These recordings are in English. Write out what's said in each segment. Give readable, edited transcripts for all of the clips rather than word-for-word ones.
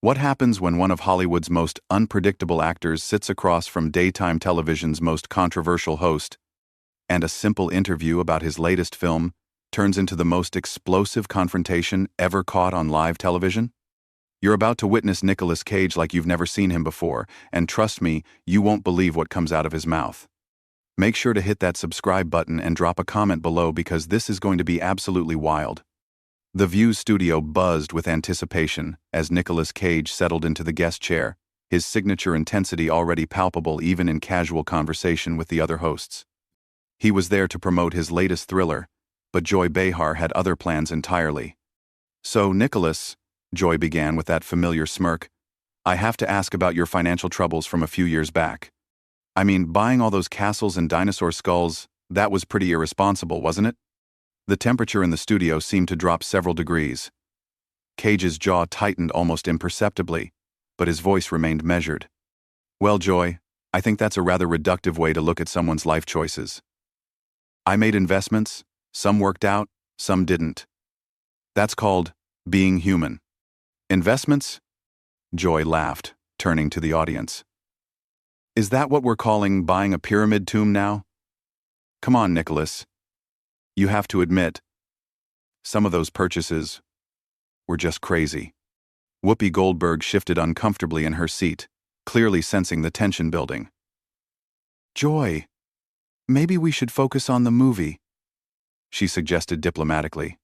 What happens when one of Hollywood's most unpredictable actors sits across from daytime television's most controversial host, and a simple interview about his latest film turns into the most explosive confrontation ever caught on live television? You're about to witness Nicolas Cage like you've never seen him before, and trust me, you won't believe what comes out of his mouth. Make sure to hit that subscribe button and drop a comment below because this is going to be absolutely wild. The View's studio buzzed with anticipation as Nicolas Cage settled into the guest chair, his signature intensity already palpable even in casual conversation with the other hosts. He was there to promote his latest thriller, but Joy Behar had other plans entirely. "So, Nicolas," Joy began with that familiar smirk, "I have to ask about your financial troubles from a few years back. I mean, buying all those castles and dinosaur skulls, that was pretty irresponsible, wasn't it?" The temperature in the studio seemed to drop several degrees. Cage's jaw tightened almost imperceptibly, but his voice remained measured. "Well, Joy, I think that's a rather reductive way to look at someone's life choices. I made investments, some worked out, some didn't. That's called being human." "Investments?" Joy laughed, turning to the audience. "Is that what we're calling buying a pyramid tomb now? Come on, Nicolas. You have to admit, some of those purchases were just crazy." Whoopi Goldberg shifted uncomfortably in her seat, clearly sensing the tension building. "Joy, maybe we should focus on the movie," she suggested diplomatically.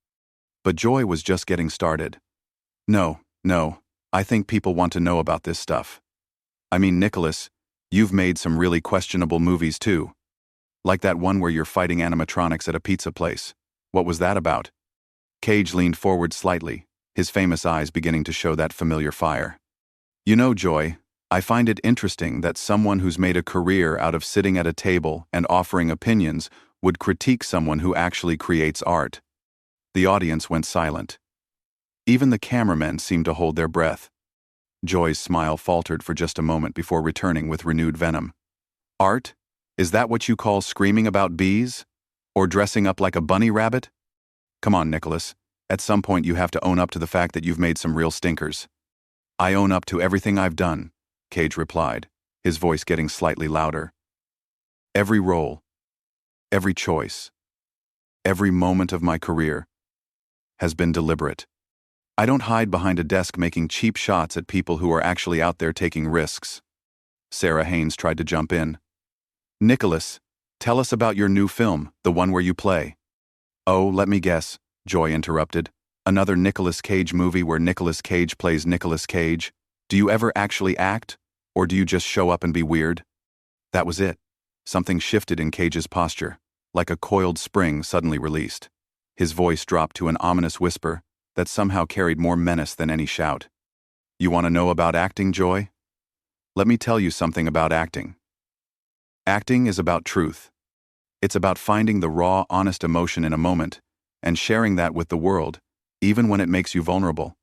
But Joy was just getting started. No, I think people want to know about this stuff. I mean, Nicolas, you've made some really questionable movies too. Like that one where you're fighting animatronics at a pizza place. What was that about?" Cage leaned forward slightly, his famous eyes beginning to show that familiar fire. "You know, Joy, I find it interesting that someone who's made a career out of sitting at a table and offering opinions would critique someone who actually creates art." The audience went silent. Even the cameramen seemed to hold their breath. Joy's smile faltered for just a moment before returning with renewed venom. "Art? Is that what you call screaming about bees? Or dressing up like a bunny rabbit? Come on, Nicolas. At some point you have to own up to the fact that you've made some real stinkers." "I own up to everything I've done," Cage replied, his voice getting slightly louder. "Every role, every choice, every moment of my career has been deliberate. I don't hide behind a desk making cheap shots at people who are actually out there taking risks." Sarah Haynes tried to jump in. "Nicolas, tell us about your new film, the one where you play." "Oh, let me guess," Joy interrupted. "Another Nicolas Cage movie where Nicolas Cage plays Nicolas Cage? Do you ever actually act, or do you just show up and be weird?" That was it. Something shifted in Cage's posture, like a coiled spring suddenly released. His voice dropped to an ominous whisper that somehow carried more menace than any shout. "You want to know about acting, Joy? Let me tell you something about acting. Acting is about truth. It's about finding the raw, honest emotion in a moment and sharing that with the world, even when it makes you vulnerable.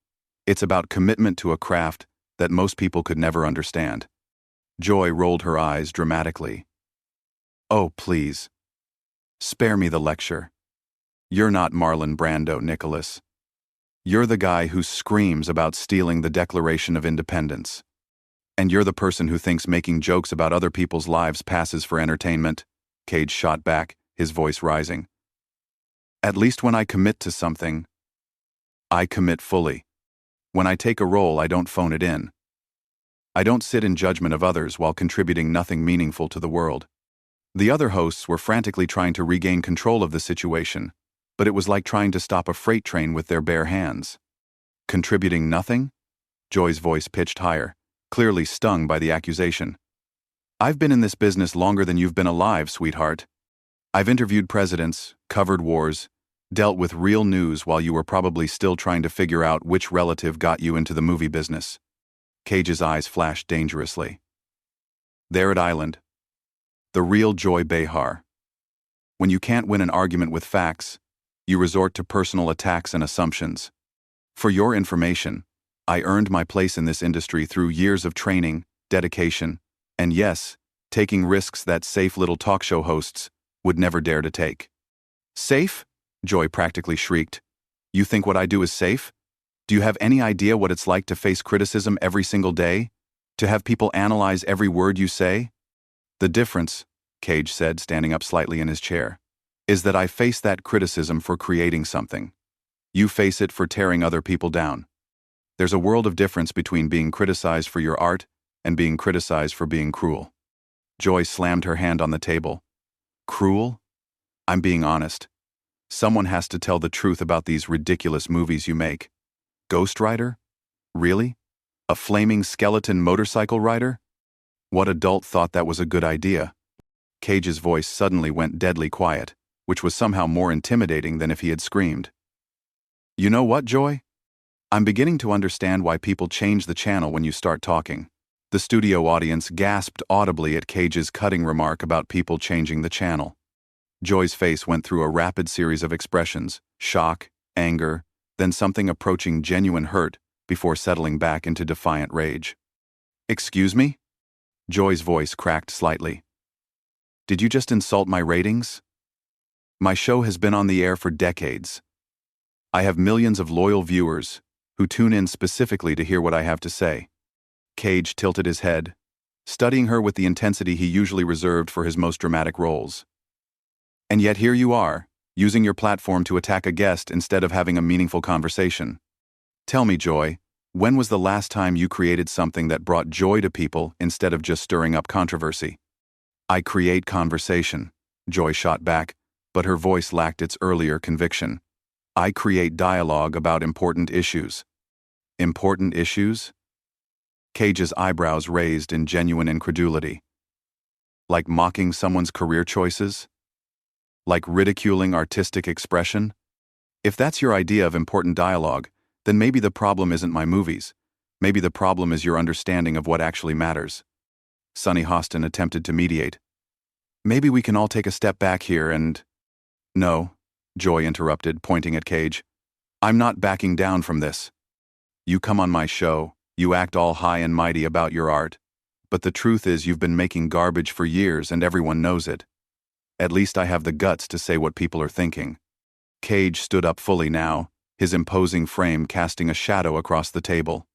It's about commitment to a craft that most people could never understand." Joy rolled her eyes dramatically. "Oh, please. Spare me the lecture. You're not Marlon Brando, Nicolas. You're the guy who screams about stealing the Declaration of Independence. And you're the person who thinks making jokes about other people's lives passes for entertainment," Cage shot back, his voice rising. "At least when I commit to something, I commit fully. When I take a role, I don't phone it in. I don't sit in judgment of others while contributing nothing meaningful to the world." The other hosts were frantically trying to regain control of the situation, but it was like trying to stop a freight train with their bare hands. "Contributing nothing?" Joy's voice pitched higher, clearly stung by the accusation. "I've been in this business longer than you've been alive, sweetheart. I've interviewed presidents, covered wars, dealt with real news while you were probably still trying to figure out which relative got you into the movie business." Cage's eyes flashed dangerously. "There at Island, the real Joy Behar. When you can't win an argument with facts, you resort to personal attacks and assumptions. For your information, I earned my place in this industry through years of training, dedication, and yes, taking risks that safe little talk show hosts would never dare to take." "Safe?" Joy practically shrieked. "You think what I do is safe? Do you have any idea what it's like to face criticism every single day? To have people analyze every word you say? The difference, Cage said, standing up slightly in his chair, is that I face that criticism for creating something. You face it for tearing other people down. There's a world of difference between being criticized for your art and being criticized for being cruel. Joy slammed her hand on the table. Cruel? I'm being honest. Someone has to tell the truth about these ridiculous movies you make. Ghost Rider? Really? A flaming skeleton motorcycle rider? What adult thought that was a good idea? Cage's voice suddenly went deadly quiet, which was somehow more intimidating than if he had screamed. You know what, Joy? I'm beginning to understand why people change the channel when you start talking. The studio audience gasped audibly at Cage's cutting remark about people changing the channel. Joy's face went through a rapid series of expressions: shock, anger, then something approaching genuine hurt, before settling back into defiant rage. Excuse me? Joy's voice cracked slightly. Did you just insult my ratings? My show has been on the air for decades. I have millions of loyal viewers who tune in specifically to hear what I have to say. Cage tilted his head, studying her with the intensity he usually reserved for his most dramatic roles. And yet here you are, using your platform to attack a guest instead of having a meaningful conversation. Tell me, Joy, when was the last time you created something that brought joy to people instead of just stirring up controversy? I create conversation, Joy shot back, but her voice lacked its earlier conviction. I create dialogue about important issues. Important issues? Cage's eyebrows raised in genuine incredulity. Like mocking someone's career choices? Like ridiculing artistic expression? If that's your idea of important dialogue, then maybe the problem isn't my movies. Maybe the problem is your understanding of what actually matters. Sonny Hostin attempted to mediate. Maybe we can all take a step back here and... No, Joy interrupted, pointing at Cage. I'm not backing down from this. You come on my show, you act all high and mighty about your art, but the truth is you've been making garbage for years and everyone knows it. At least I have the guts to say what people are thinking. Cage stood up fully now, his imposing frame casting a shadow across the table.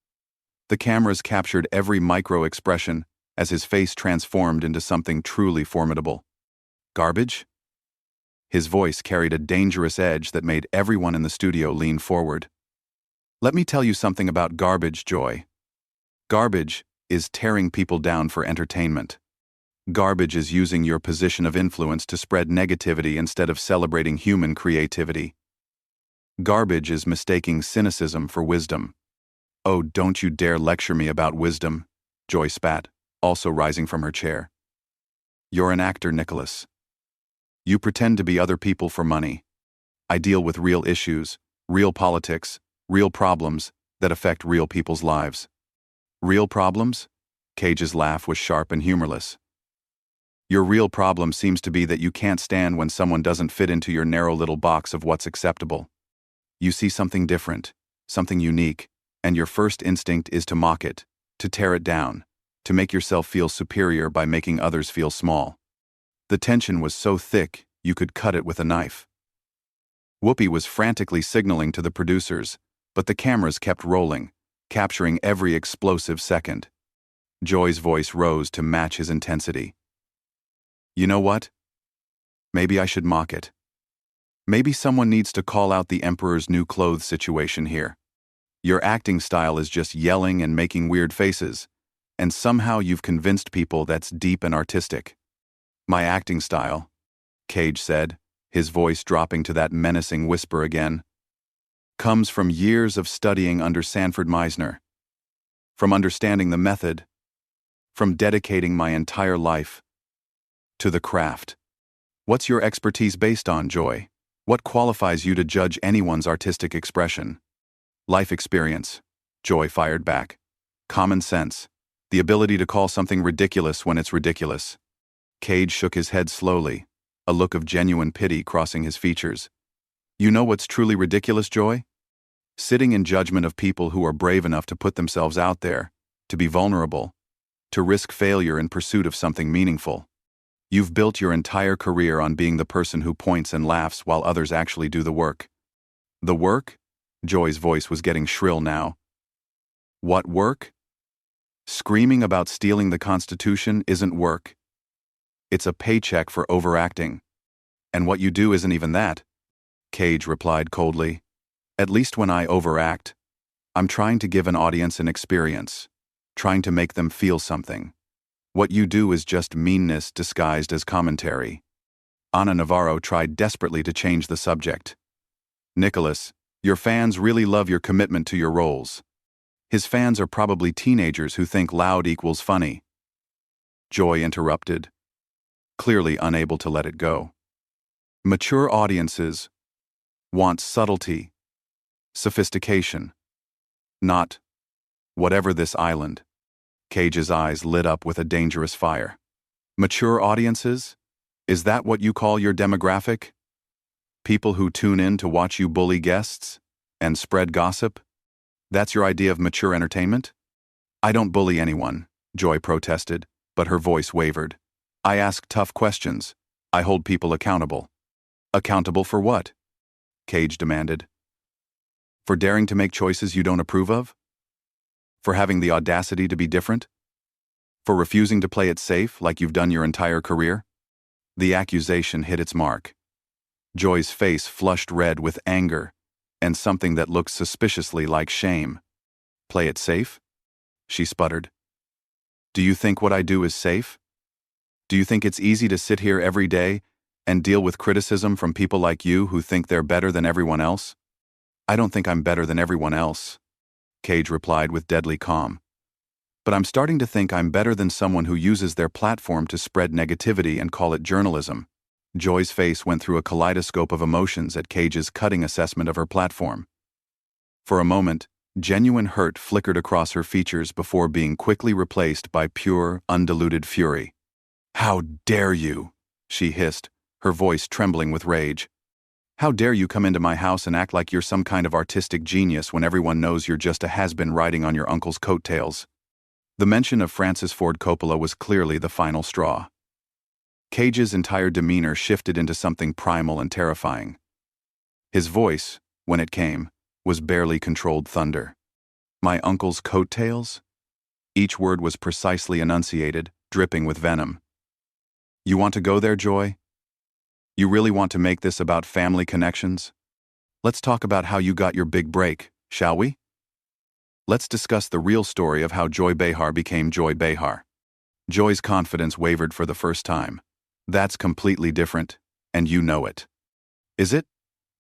The cameras captured every micro-expression as his face transformed into something truly formidable. Garbage? His voice carried a dangerous edge that made everyone in the studio lean forward. Let me tell you something about garbage, Joy. Garbage is tearing people down for entertainment. Garbage is using your position of influence to spread negativity instead of celebrating human creativity. Garbage is mistaking cynicism for wisdom. Oh, don't you dare lecture me about wisdom, Joy spat, also rising from her chair. You're an actor, Nicolas. You pretend to be other people for money. I deal with real issues, real politics, real problems that affect real people's lives. Real problems? Cage's laugh was sharp and humorless. Your real problem seems to be that you can't stand when someone doesn't fit into your narrow little box of what's acceptable. You see something different, something unique, and your first instinct is to mock it, to tear it down, to make yourself feel superior by making others feel small. The tension was so thick, you could cut it with a knife. Whoopi was frantically signaling to the producers, but the cameras kept rolling, capturing every explosive second. Joy's voice rose to match his intensity. You know what? Maybe I should mock it. Maybe someone needs to call out the Emperor's new clothes situation here. Your acting style is just yelling and making weird faces, and somehow you've convinced people that's deep and artistic. My acting style, Cage said, his voice dropping to that menacing whisper again, comes from years of studying under Sanford Meisner, from understanding the method, from dedicating my entire life to the craft. What's your expertise based on, Joy? What qualifies you to judge anyone's artistic expression? Life experience, Joy fired back. Common sense, the ability to call something ridiculous when it's ridiculous. Cage shook his head slowly, a look of genuine pity crossing his features. You know what's truly ridiculous, Joy? Sitting in judgment of people who are brave enough to put themselves out there, to be vulnerable, to risk failure in pursuit of something meaningful. You've built your entire career on being the person who points and laughs while others actually do the work. The work? Joy's voice was getting shrill now. What work? Screaming about stealing the Constitution isn't work. It's a paycheck for overacting. And what you do isn't even that, Cage replied coldly. At least when I overact, I'm trying to give an audience an experience, trying to make them feel something. What you do is just meanness disguised as commentary. Ana Navarro tried desperately to change the subject. Nicolas, your fans really love your commitment to your roles. His fans are probably teenagers who think loud equals funny. Joy interrupted, clearly unable to let it go. Mature audiences want subtlety, sophistication, not whatever this island. Cage's eyes lit up with a dangerous fire. Mature audiences? Is that what you call your demographic? People who tune in to watch you bully guests and spread gossip? That's your idea of mature entertainment? I don't bully anyone, Joy protested, but her voice wavered. I ask tough questions. I hold people accountable. Accountable for what? Cage demanded. For daring to make choices you don't approve of? For having the audacity to be different? For refusing to play it safe like you've done your entire career? The accusation hit its mark. Joy's face flushed red with anger and something that looked suspiciously like shame. Play it safe? She sputtered. Do you think what I do is safe? Do you think it's easy to sit here every day and deal with criticism from people like you who think they're better than everyone else? I don't think I'm better than everyone else, Cage replied with deadly calm. But I'm starting to think I'm better than someone who uses their platform to spread negativity and call it journalism. Joy's face went through a kaleidoscope of emotions at Cage's cutting assessment of her platform. For a moment, genuine hurt flickered across her features before being quickly replaced by pure, undiluted fury. How dare you? She hissed, her voice trembling with rage. How dare you come into my house and act like you're some kind of artistic genius when everyone knows you're just a has-been riding on your uncle's coattails? The mention of Francis Ford Coppola was clearly the final straw. Cage's entire demeanor shifted into something primal and terrifying. His voice, when it came, was barely controlled thunder. My uncle's coattails? Each word was precisely enunciated, dripping with venom. You want to go there, Joy? You really want to make this about family connections? Let's talk about how you got your big break, shall we? Let's discuss the real story of how Joy Behar became Joy Behar. Joy's confidence wavered for the first time. That's completely different, and you know it. Is it?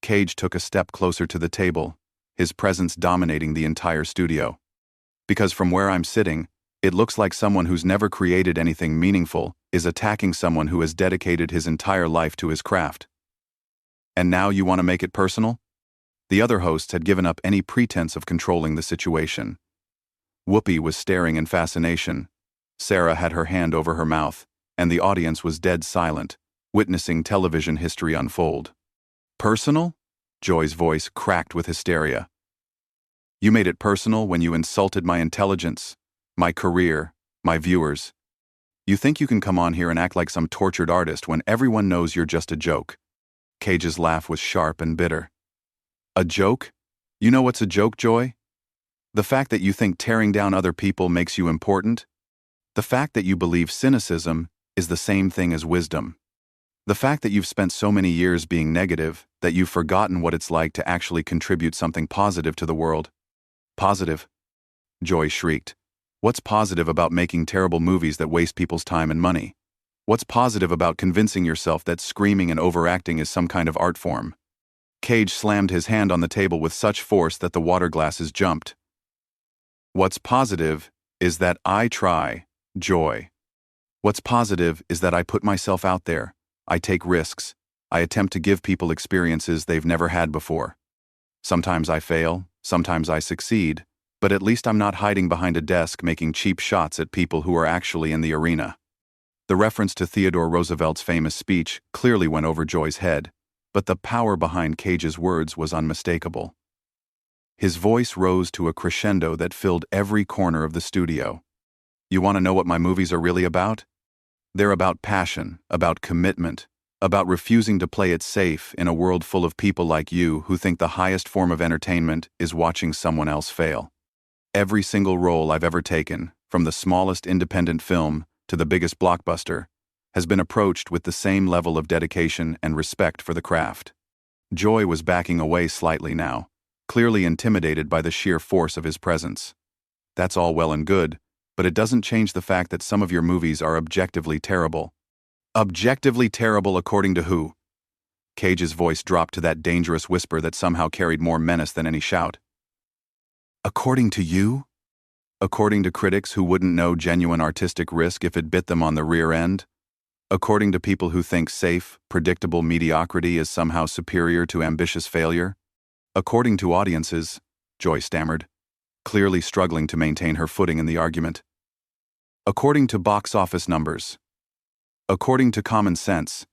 Cage took a step closer to the table, his presence dominating the entire studio. Because from where I'm sitting, it looks like someone who's never created anything meaningful is attacking someone who has dedicated his entire life to his craft. And now you want to make it personal? The other hosts had given up any pretense of controlling the situation. Whoopi was staring in fascination. Sarah had her hand over her mouth, and the audience was dead silent, witnessing television history unfold. Personal? Joy's voice cracked with hysteria. You made it personal when you insulted my intelligence, my career, my viewers. You think you can come on here and act like some tortured artist when everyone knows you're just a joke. Cage's laugh was sharp and bitter. A joke? You know what's a joke, Joy? The fact that you think tearing down other people makes you important? The fact that you believe cynicism is the same thing as wisdom. The fact that you've spent so many years being negative that you've forgotten what it's like to actually contribute something positive to the world. Positive? Joy shrieked. What's positive about making terrible movies that waste people's time and money? What's positive about convincing yourself that screaming and overacting is some kind of art form? Cage slammed his hand on the table with such force that the water glasses jumped. What's positive is that I try, Joy. What's positive is that I put myself out there, I take risks, I attempt to give people experiences they've never had before. Sometimes I fail, sometimes I succeed, but at least I'm not hiding behind a desk making cheap shots at people who are actually in the arena. The reference to Theodore Roosevelt's famous speech clearly went over Joy's head, but the power behind Cage's words was unmistakable. His voice rose to a crescendo that filled every corner of the studio. You want to know what my movies are really about? They're about passion, about commitment, about refusing to play it safe in a world full of people like you who think the highest form of entertainment is watching someone else fail. Every single role I've ever taken, from the smallest independent film to the biggest blockbuster, has been approached with the same level of dedication and respect for the craft. Joy was backing away slightly now, clearly intimidated by the sheer force of his presence. That's all well and good, but it doesn't change the fact that some of your movies are objectively terrible. Objectively terrible according to who? Cage's voice dropped to that dangerous whisper that somehow carried more menace than any shout. According to you? According to critics who wouldn't know genuine artistic risk if it bit them on the rear end? According to people who think safe, predictable mediocrity is somehow superior to ambitious failure? According to audiences, Joy stammered, clearly struggling to maintain her footing in the argument. According to box office numbers. According to common sense.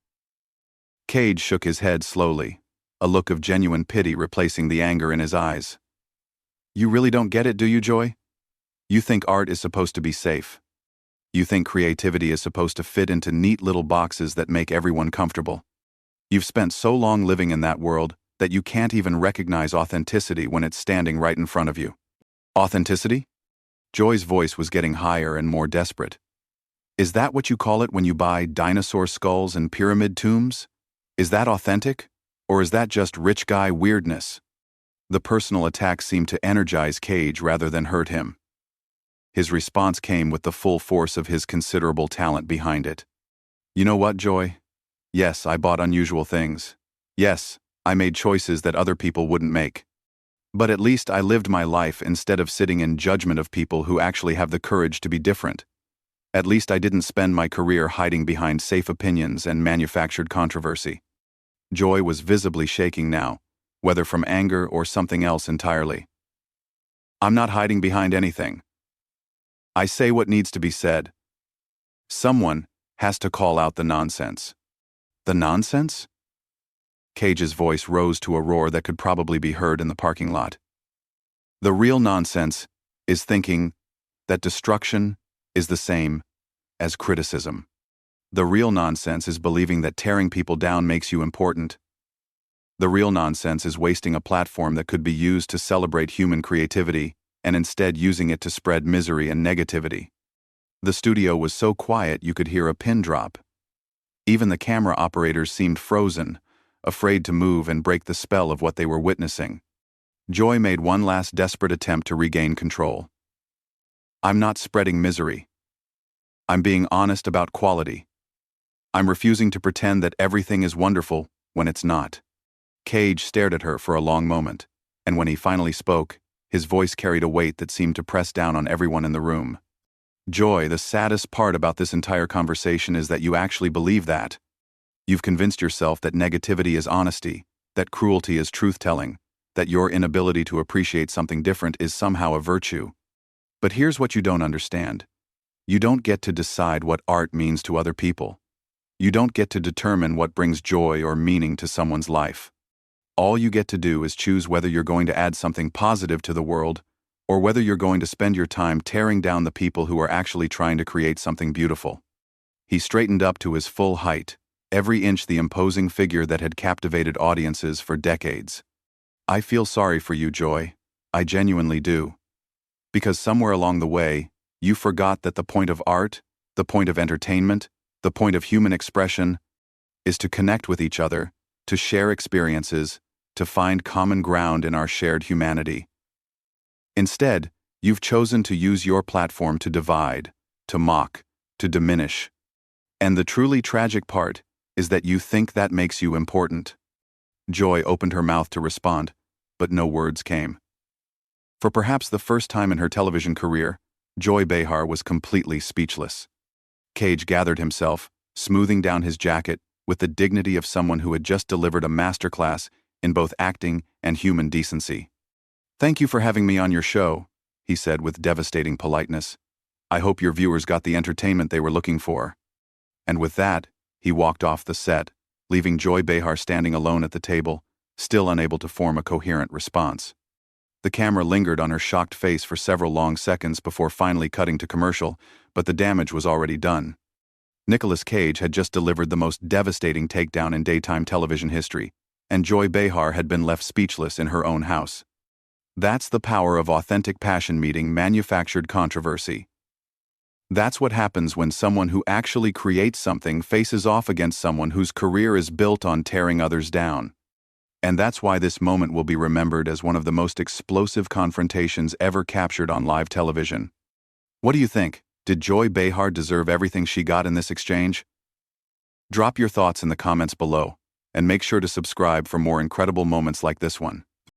Cage shook his head slowly, a look of genuine pity replacing the anger in his eyes. You really don't get it, do you, Joy? You think art is supposed to be safe. You think creativity is supposed to fit into neat little boxes that make everyone comfortable. You've spent so long living in that world that you can't even recognize authenticity when it's standing right in front of you. Authenticity? Joy's voice was getting higher and more desperate. Is that what you call it when you buy dinosaur skulls and pyramid tombs? Is that authentic? Or is that just rich guy weirdness? The personal attack seemed to energize Cage rather than hurt him. His response came with the full force of his considerable talent behind it. You know what, Joy? Yes, I bought unusual things. Yes, I made choices that other people wouldn't make. But at least I lived my life instead of sitting in judgment of people who actually have the courage to be different. At least I didn't spend my career hiding behind safe opinions and manufactured controversy. Joy was visibly shaking now, whether from anger or something else entirely. I'm not hiding behind anything. I say what needs to be said. Someone has to call out the nonsense. The nonsense? Cage's voice rose to a roar that could probably be heard in the parking lot. The real nonsense is thinking that destruction is the same as criticism. The real nonsense is believing that tearing people down makes you important. The real nonsense is wasting a platform that could be used to celebrate human creativity and instead using it to spread misery and negativity. The studio was so quiet you could hear a pin drop. Even the camera operators seemed frozen, afraid to move and break the spell of what they were witnessing. Joy made one last desperate attempt to regain control. I'm not spreading misery. I'm being honest about quality. I'm refusing to pretend that everything is wonderful when it's not. Cage stared at her for a long moment, and when he finally spoke, his voice carried a weight that seemed to press down on everyone in the room. Joy, the saddest part about this entire conversation is that you actually believe that. You've convinced yourself that negativity is honesty, that cruelty is truth-telling, that your inability to appreciate something different is somehow a virtue. But here's what you don't understand. You don't get to decide what art means to other people. You don't get to determine what brings joy or meaning to someone's life. All you get to do is choose whether you're going to add something positive to the world or whether you're going to spend your time tearing down the people who are actually trying to create something beautiful. He straightened up to his full height, every inch the imposing figure that had captivated audiences for decades. I feel sorry for you, Joy. I genuinely do. Because somewhere along the way, you forgot that the point of art, the point of entertainment, the point of human expression, is to connect with each other, to share experiences, to find common ground in our shared humanity. Instead, you've chosen to use your platform to divide, to mock, to diminish. And the truly tragic part is that you think that makes you important. Joy opened her mouth to respond, but no words came. For perhaps the first time in her television career, Joy Behar was completely speechless. Cage gathered himself, smoothing down his jacket with the dignity of someone who had just delivered a masterclass in both acting and human decency. Thank you for having me on your show, he said with devastating politeness. I hope your viewers got the entertainment they were looking for. And with that, he walked off the set, leaving Joy Behar standing alone at the table, still unable to form a coherent response. The camera lingered on her shocked face for several long seconds before finally cutting to commercial, but the damage was already done. Nicolas Cage had just delivered the most devastating takedown in daytime television history, and Joy Behar had been left speechless in her own house. That's the power of authentic passion meeting manufactured controversy. That's what happens when someone who actually creates something faces off against someone whose career is built on tearing others down. And that's why this moment will be remembered as one of the most explosive confrontations ever captured on live television. What do you think? Did Joy Behar deserve everything she got in this exchange? Drop your thoughts in the comments below, and make sure to subscribe for more incredible moments like this one.